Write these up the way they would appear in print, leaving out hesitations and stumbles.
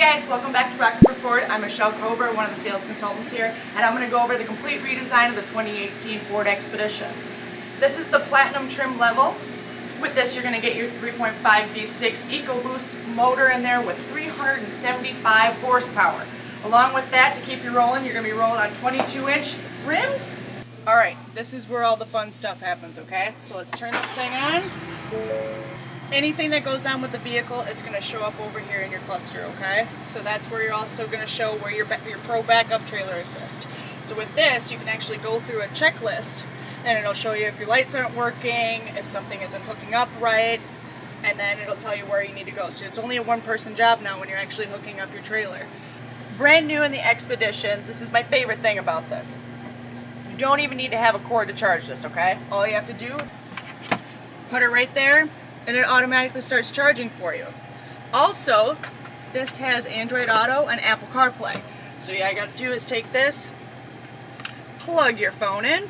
guys, welcome back to Rockford. I'm Myschelle, one of the sales consultants here, and I'm going to go over the complete redesign of the 2018 Ford Expedition. This is the Platinum trim level. With this, you're going to get your 3.5 V6 EcoBoost motor in there with 375 horsepower. Along with that, to keep you rolling, you're going to be rolling on 22-inch rims. Alright, this is where all the fun stuff happens, okay? So let's turn this thing on. Anything that goes on with the vehicle, it's going to show up over here in your cluster, okay? So that's where you're also going to show where your Pro Backup Trailer Assist. So with this, you can actually go through a checklist, and it'll show you if your lights aren't working, if something isn't hooking up right, and then it'll tell you where you need to go. So it's only a one-person job now when you're actually hooking up your trailer. Brand new in the Expeditions, this is my favorite thing about this. You don't even need to have a cord to charge this, okay? All you have to do, put it right there, and it automatically starts charging for you. Also, this has Android Auto and Apple CarPlay. So all you got to do is take this, plug your phone in,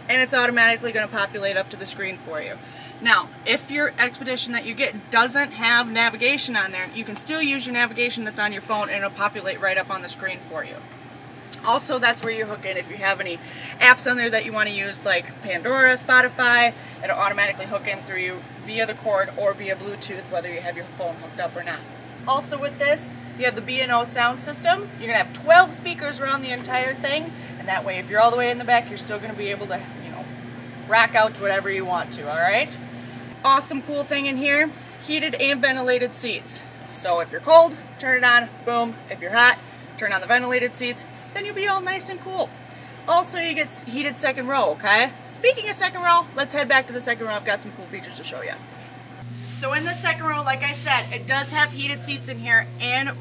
and it's automatically going to populate up to the screen for you. Now, if your Expedition that you get doesn't have navigation on there, you can still use your navigation that's on your phone and it'll populate right up on the screen for you. Also, that's where you hook in. If you have any apps on there that you want to use, like Pandora, Spotify, it'll automatically hook in through you via the cord or via Bluetooth, whether you have your phone hooked up or not. Also with this, you have the B&O sound system. You're going to have 12 speakers around the entire thing, and that way if you're all the way in the back, you're still going to be able to, rock out to whatever you want to, alright? Awesome cool thing in here, heated and ventilated seats. So if you're cold, turn it on, boom. If you're hot, turn on the ventilated seats, then you'll be all nice and cool. Also, you get heated second row, okay? Speaking of second row, let's head back to the second row. I've got some cool features to show you. So in the second row, like I said, it does have heated seats in here and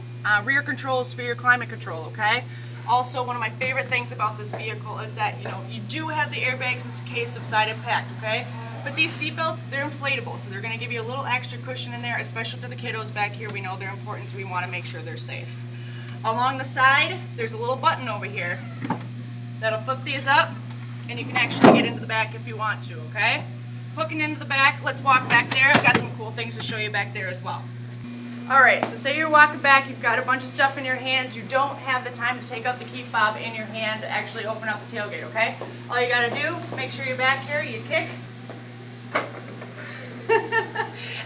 rear controls for your climate control, okay? Also, one of my favorite things about this vehicle is that, you do have the airbags in case of side impact, okay? But these seatbelts, they're inflatable, so they're going to give you a little extra cushion in there, especially for the kiddos back here. We know they're important, so we want to make sure they're safe. Along the side, there's a little button over here that'll flip these up, and you can actually get into the back if you want to, okay? Hooking into the back, let's walk back there. I've got some cool things to show you back there as well. Alright, so say you're walking back, you've got a bunch of stuff in your hands, you don't have the time to take out the key fob in your hand to actually open up the tailgate, okay? All you gotta do, make sure you're back here, you kick,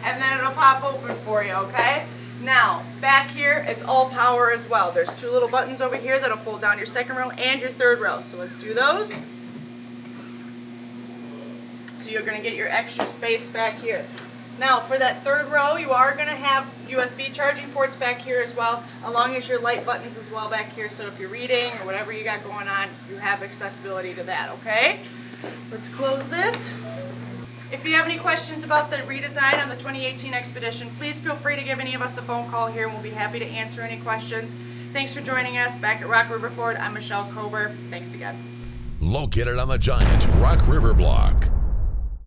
and then it'll pop open for you, okay? Now, back here, it's all power as well. There's two little buttons over here that'll fold down your second row and your third row. So let's do those. So you're going to get your extra space back here. Now, for that third row, you are going to have USB charging ports back here as well, along as your light buttons as well back here. So if you're reading or whatever you got going on, you have accessibility to that, okay? Let's close this. If you have any questions about the redesign on the 2018 Expedition, please feel free to give any of us a phone call here and we'll be happy to answer any questions. Thanks for joining us back at Rock River Ford. I'm Myschelle. Thanks again. Located on the giant Rock River block.